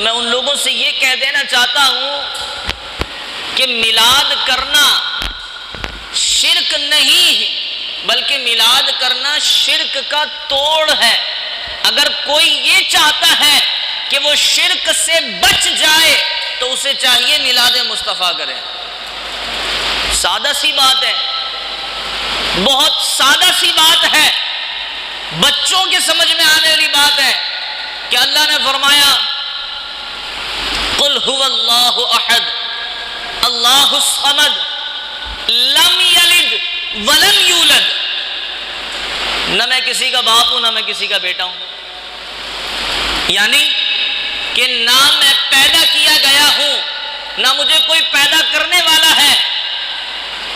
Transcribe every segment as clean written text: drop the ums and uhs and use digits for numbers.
تو میں ان لوگوں سے یہ کہہ دینا چاہتا ہوں کہ میلاد کرنا شرک نہیں ہے، بلکہ میلاد کرنا شرک کا توڑ ہے۔ اگر کوئی یہ چاہتا ہے کہ وہ شرک سے بچ جائے تو اسے چاہیے میلاد مصطفیٰ کرے۔ سادہ سی بات ہے، بہت سادہ سی بات ہے، بچوں کے سمجھ میں آنے والی بات ہے کہ اللہ نے فرمایا قل هو اللہ احد اللہ الصمد لم یلد ولم یولد۔ نہ میں کسی کا باپ ہوں، نہ میں کسی کا بیٹا ہوں، یعنی کہ نہ میں پیدا کیا گیا ہوں، نہ مجھے کوئی پیدا کرنے والا ہے،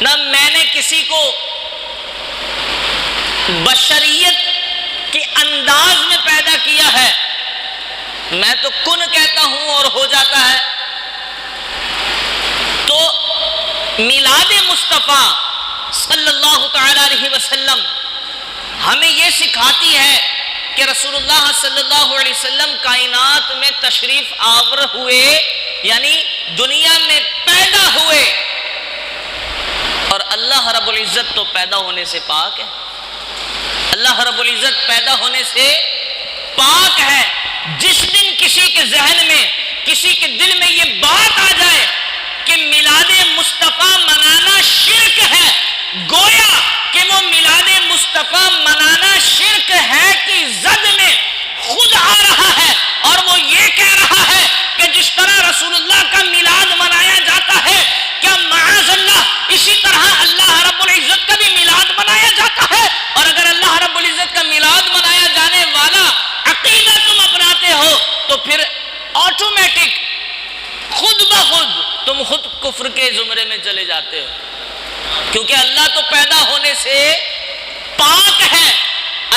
نہ میں نے کسی کو بشریت کے انداز میں پیدا کیا ہے۔ میں تو کن کہتا ہوں اور ہو جاتا ہے۔ تو میلاد مصطفیٰ صلی اللہ تعالی علیہ وسلم ہمیں یہ سکھاتی ہے کہ رسول اللہ صلی اللہ علیہ وسلم کائنات میں تشریف آور ہوئے، یعنی دنیا میں پیدا ہوئے، اور اللہ رب العزت تو پیدا ہونے سے پاک ہے۔ اللہ رب العزت پیدا ہونے سے پاک ہے۔ جس دن کسی کے ذہن میں، کسی کے دل میں یہ بات آ جائے کہ میلاد مصطفیٰ منانا شرک ہے، گویا کہ وہ میلاد مصطفیٰ منانا شرک ہے کہ زد میں خود آ رہا ہے، اور وہ یہ کہہ رہا ہے کہ جس طرح رسول اللہ کا میلاد منایا جاتا ہے، کیا معاذ اللہ اسی طرح اللہ رب العزت کا بھی میلاد منایا جاتا ہے؟ اور اگر اللہ رب العزت کا میلاد منایا جانے والا عقیدہ تم اپناتے ہو تو پھر آٹومیٹک خود بخود تم خود کفر کے زمرے میں چلے جاتے ہو، کیونکہ اللہ تو پیدا ہونے سے پاک ہے،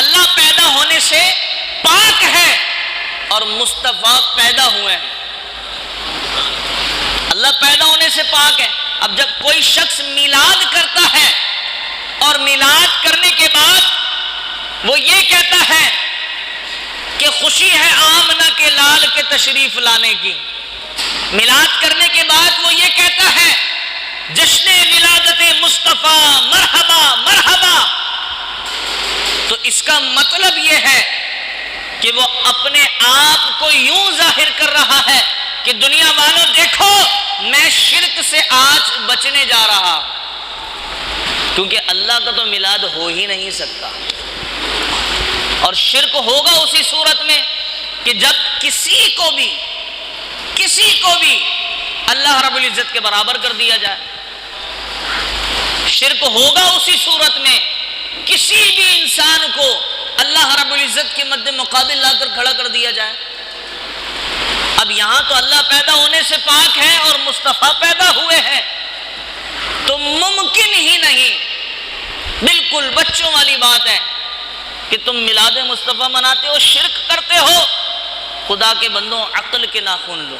اللہ پیدا ہونے سے پاک ہے، اور مصطفیٰ پیدا ہوئے ہیں۔ اللہ پیدا ہونے سے پاک ہے۔ اب جب کوئی شخص میلاد کرتا ہے اور میلاد کرنے کے بعد وہ یہ کہتا ہے کہ خوشی ہے آمنہ کے لال کے تشریف لانے کی، میلاد کرنے کے بعد وہ یہ کہتا ہے جشن ولادت مصطفیٰ مرحبا مرحبا، تو اس کا مطلب یہ ہے کہ وہ اپنے آپ کو یوں ظاہر کر رہا ہے کہ دنیا والوں دیکھو میں شرک سے آج بچنے جا رہا، کیونکہ اللہ کا تو میلاد ہو ہی نہیں سکتا، اور شرک ہوگا اسی صورت میں کہ جب کسی کو بھی اللہ رب العزت کے برابر کر دیا جائے۔ شرک ہوگا اسی صورت میں کسی بھی انسان کو اللہ رب العزت کے مد مقابل لا کر کھڑا کر دیا جائے۔ اب یہاں تو اللہ پیدا ہونے سے پاک ہے اور مصطفیٰ پیدا ہوئے ہیں، تو ممکن ہی نہیں، بالکل بچوں والی بات ہے کہ تم میلاد مصطفیٰ مناتے ہو، شرک کرتے ہو۔ خدا کے بندوں عقل کے ناخن لو۔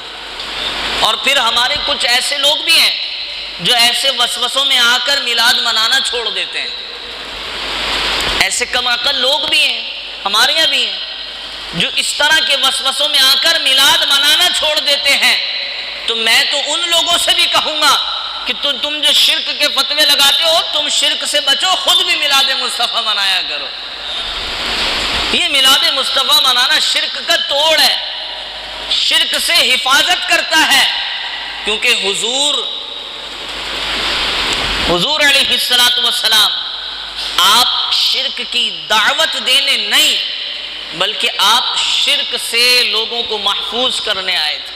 اور پھر ہمارے کچھ ایسے لوگ بھی ہیں جو ایسے وسوسوں میں آ کر میلاد منانا چھوڑ دیتے ہیں۔ ایسے کم عقل لوگ بھی ہیں، ہمارے یہاں بھی ہیں، جو اس طرح کے وسوسوں میں آ کر میلاد منانا چھوڑ دیتے ہیں۔ تو میں تو ان لوگوں سے بھی کہوں گا کہ تم جو شرک کے فتوے لگاتے ہو، تم شرک سے بچو، خود بھی میلاد مصطفیٰ منایا کرو۔ یہ میلاد مصطفیٰ منانا شرک کا توڑ ہے، شرک سے حفاظت کرتا ہے، کیونکہ حضور علیہ السلام آپ شرک کی دعوت دینے نہیں بلکہ آپ شرک سے لوگوں کو محفوظ کرنے آئے تھے۔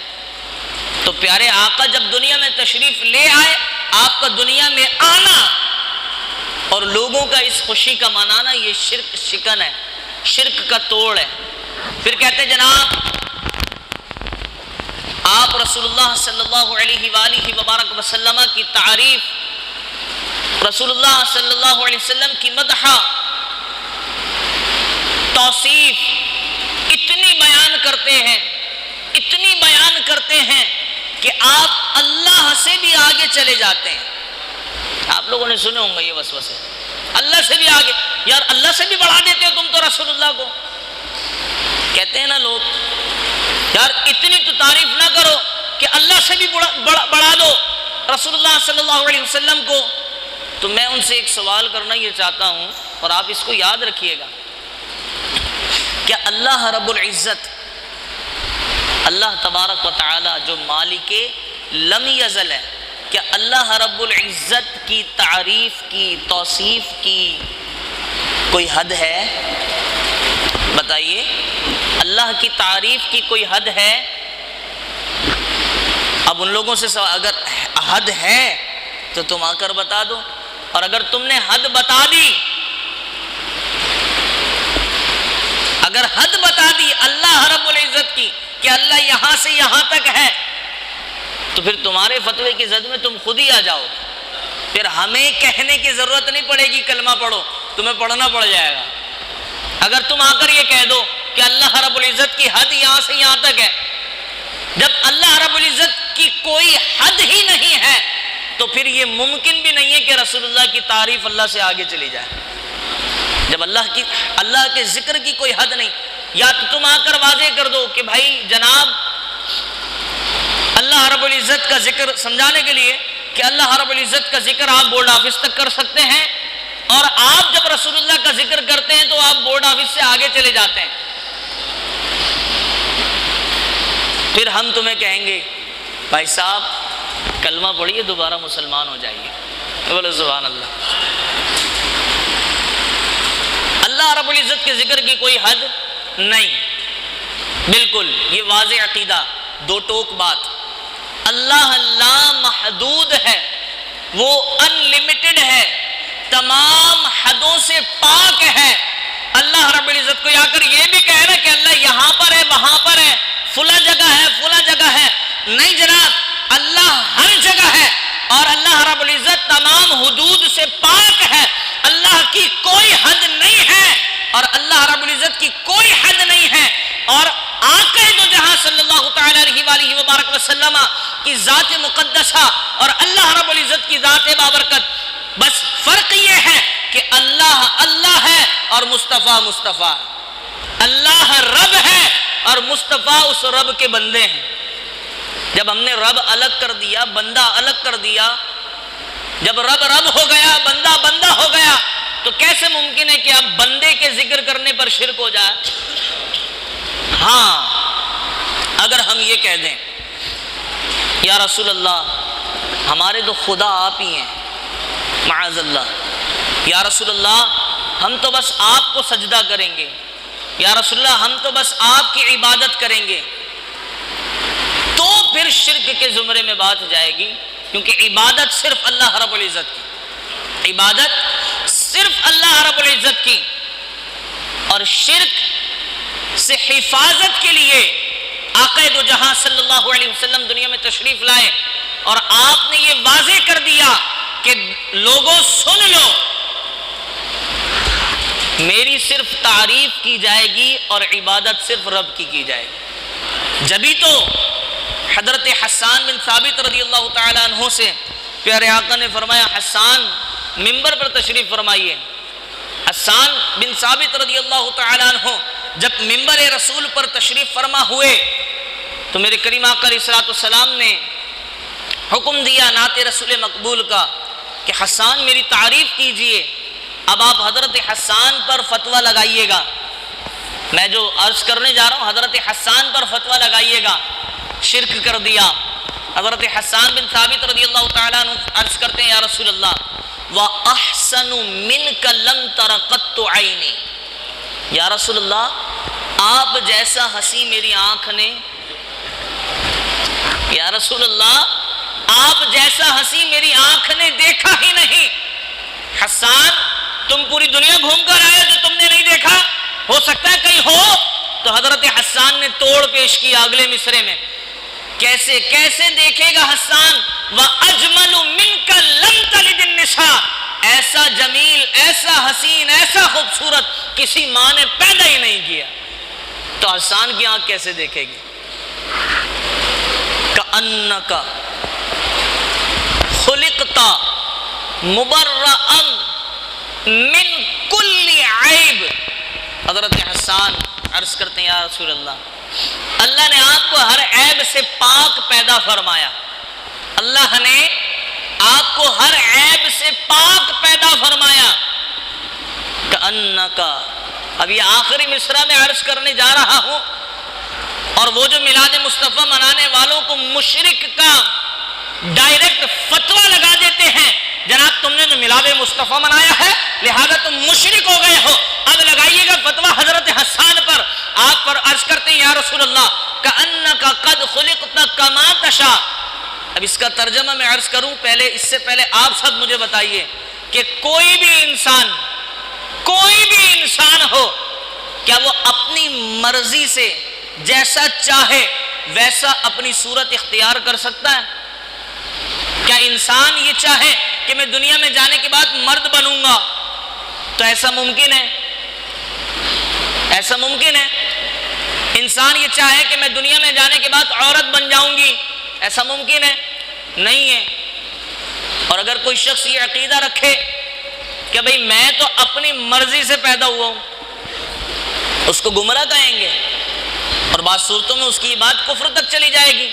تو پیارے آقا جب دنیا میں تشریف لے آئے، آپ کا دنیا میں آنا اور لوگوں کا اس خوشی کا منانا، یہ شرک شکن ہے، شرک کا توڑ ہے۔ پھر کہتے جناب آپ رسول اللہ صلی اللہ علیہ وآلہ وبارک وسلم کی تعریف، رسول اللہ صلی اللہ علیہ وسلم کی مدح، توصیف اتنی بیان کرتے ہیں کہ آپ اللہ سے بھی آگے چلے جاتے ہیں۔ آپ لوگوں نے سنے ہوں گے یہ وسوسے، اللہ سے بھی آگے، یار اللہ سے بھی بڑھا دیتے ہو تم تو رسول اللہ کو، کہتے ہیں نا لوگ یار اتنی تو تعریف نہ کرو کہ اللہ سے بھی بڑھا دو رسول اللہ صلی اللہ علیہ وسلم کو۔ تو میں ان سے ایک سوال کرنا یہ چاہتا ہوں اور آپ اس کو یاد رکھیے گا، کہ اللہ رب العزت، اللہ تبارک و تعالی جو مالک لم یزل ہے، کیا اللہ رب العزت کی تعریف کی، توصیف کی کوئی حد ہے؟ بتائیے، اللہ کی تعریف کی کوئی حد ہے؟ اب ان لوگوں سے اگر حد ہے تو تم آ کر بتا دو، اور اگر تم نے حد بتا دی، اگر حد بتا دی اللہ رب العزت کی کہ اللہ یہاں سے یہاں تک ہے، تو پھر تمہارے فتوے کی زد میں تم خود ہی آ جاؤ، پھر ہمیں کہنے کی ضرورت نہیں پڑے گی کلمہ پڑھو، تمہیں پڑھنا پڑ جائے گا۔ اگر تم آ کر یہ کہہ دو کہ اللہ رب العزت کی حد یہاں سے یہاں تک ہے، جب اللہ رب العزت کی کوئی حد ہی نہیں ہے تو پھر یہ ممکن بھی نہیں ہے کہ رسول اللہ کی تعریف اللہ سے آگے چلی جائے۔ جب اللہ کے ذکر کی کوئی حد نہیں، یا تو تم آ کر واضح کر دو کہ بھائی جناب اللہ رب العزت کا ذکر سمجھانے کے لیے کہ اللہ رب العزت کا ذکر آپ بورڈ آفس تک کر سکتے ہیں، اور آپ جب رسول اللہ کا ذکر کرتے ہیں تو آپ بورڈ آفس سے آگے چلے جاتے ہیں، پھر ہم تمہیں کہیں گے بھائی صاحب کلمہ پڑھیے، دوبارہ مسلمان ہو جائیے۔ بولے سبحان اللہ۔ اللہ رب العزت کے ذکر کی کوئی حد نہیں، بالکل یہ واضح عقیدہ، دو ٹوک بات۔ اللہ لا محدود ہے، وہ ان لمیٹڈ ہے، تمام حدوں سے پاک ہے۔ اللہ رب العزت کو آ کر یہ بھی کہہ رہا کہ اللہ یہاں پر ہے، وہاں پر ہے، فلاں جگہ ہے، فلاں جگہ ہے، نہیں جناب، اللہ ہر جگہ ہے، اور اللہ رب العزت تمام حدود سے پاک ہے۔ اللہ کی کوئی حد نہیں ہے، اور اللہ رب العزت کی کوئی حد نہیں ہے، اور آقا دو جہاں صلی اللہ تعالی علیہ وآلہ وبارک وسلم کی ذات مقدسہ اور اللہ رب العزت کی ذات بابرکت، بس فرق یہ ہے کہ اللہ اللہ ہے اور مصطفیٰ مصطفیٰ ہے۔ اللہ رب ہے اور مصطفیٰ اس رب کے بندے ہیں۔ جب ہم نے رب الگ کر دیا، بندہ الگ کر دیا، جب رب رب ہو گیا، بندہ بندہ ہو گیا، تو کیسے ممکن ہے کہ اب بندے کے ذکر کرنے پر شرک ہو جائے؟ ہاں، اگر ہم یہ کہہ دیں یا رسول اللہ ہمارے تو خدا آپ ہی ہیں، معاذ اللہ، یا رسول اللہ ہم تو بس آپ کو سجدہ کریں گے، یا رسول اللہ ہم تو بس آپ کی عبادت کریں گے، تو پھر شرک کے زمرے میں بات جائے گی، کیونکہ عبادت صرف اللہ رب العزت کی، عبادت صرف اللہ رب العزت کی، اور شرک سے حفاظت کے لیے آقا دو جہاں صلی اللہ علیہ وسلم دنیا میں تشریف لائے، اور آپ نے یہ واضح کر دیا کہ لوگوں سن لو، میری صرف تعریف کی جائے گی اور عبادت صرف رب کی جائے گی۔ جبھی تو حضرت حسان بن ثابت رضی اللہ تعالیٰ عنہ سے پیارے آقا نے فرمایا حسان منبر پر تشریف فرمائیے۔ حسان بن ثابت رضی اللہ تعالیٰ عنہ جب منبر رسول پر تشریف فرما ہوئے تو میرے کریم آقا علیہ السلام نے حکم دیا نعت رسول مقبول کا کہ حسان میری تعریف کیجئے۔ اب آپ حضرت حسان پر فتویٰ لگائیے گا، میں جو عرض کرنے جا رہا ہوں حضرت حسان پر فتویٰ لگائیے گا، شرک کر دیا۔ حضرت حسان بن ثابت رضی اللہ تعالیٰ عنہ عرض کرتے ہیں یا رسول اللہ وَأَحْسَنُ مِنْكَ لَمْ تَرَ قَطُّ عَيْنِي، یا رسول اللہ آپ جیسا ہنسی میری آنکھ نے، یا رسول اللہ آپ جیسا ہنسی میری آنکھ نے دیکھا ہی نہیں۔ حسان تم پوری دنیا گھوم کر آئے جو تم نے نہیں دیکھا، ہو سکتا ہے کہیں ہو؟ تو حضرت حسان نے توڑ پیش کیا اگلے مصرے میں، کیسے کیسے دیکھے گا حسان؟ وَأَجْمَلُ مِنْكَ لَمْ تَلِدِ النِّسَاء، ایسا جمیل، ایسا حسین، ایسا خوبصورت کسی ماں نے پیدا ہی نہیں کیا، تو حسان کی آنکھ کیسے دیکھے گی؟ كَأَنَّكَ خُلِقْتَ مُبَرَّأً مِنْ كُلِّ عَيْبٍ۔ حضرت حسان عرض کرتے ہیں یا رسول اللہ اللہ نے آپ کو ہر عیب سے پاک پیدا فرمایا، اللہ نے آپ کو ہر عیب سے پاک پیدا فرمایا۔ کأنکا، اب یہ آخری مصرع میں عرض کرنے جا رہا ہوں، اور وہ جو میلاد مصطفیٰ منانے والوں کو مشرک کا ڈائریکٹ فتویٰ لگا دیتے ہیں، جناب تم نے جو میلاد مصطفیٰ منایا ہے لہذا تم مشرک ہو گئے ہو، اب لگائیے گا فتویٰ حضرت حسان پر۔ آپ پر عرض کرتے ہیں یا رسول اللہ کأنک قد خلقت کما تشاء۔ اب اس کا ترجمہ میں عرض کروں، پہلے اس سے پہلے آپ سب مجھے بتائیے کہ کوئی بھی انسان ہو، کیا وہ اپنی مرضی سے جیسا چاہے ویسا اپنی صورت اختیار کر سکتا ہے؟ کیا انسان یہ چاہے کہ میں دنیا میں جانے کے بعد مرد بنوں گا تو ایسا ممکن ہے؟ ایسا ممکن ہے؟ انسان یہ چاہے کہ میں دنیا میں جانے کے بعد عورت بن جاؤں گی، ایسا ممکن ہے؟ نہیں ہے۔ اور اگر کوئی شخص یہ عقیدہ رکھے کہ بھئی میں تو اپنی مرضی سے پیدا ہوا ہوں، اس کو گمراہ کہیں گے، اور بعض صورتوں میں اس کی بات کفر تک چلی جائے گی۔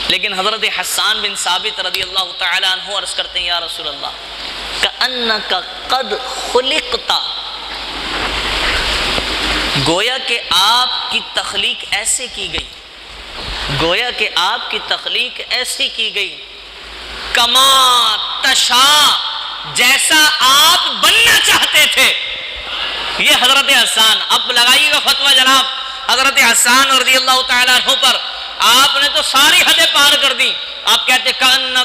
لیکن حضرت حسان بن ثابت رضی اللہ تعالی عنہ عرض کرتے ہیں یا رسول اللہ کأنک قد خلقت، گویا کہ آپ کی تخلیق ایسے کی گئی، گویا کہ آپ کی تخلیق ایسی کی گئی، کما تشاء، جیسا آپ بننا چاہتے تھے۔ یہ حضرت حسان، اب لگائیے گا فتویٰ جناب حضرت حسان رضی اللہ تعالیٰ عنہ پر، آپ نے تو ساری حدیں پار کر دی۔ آپ کہتے کأنک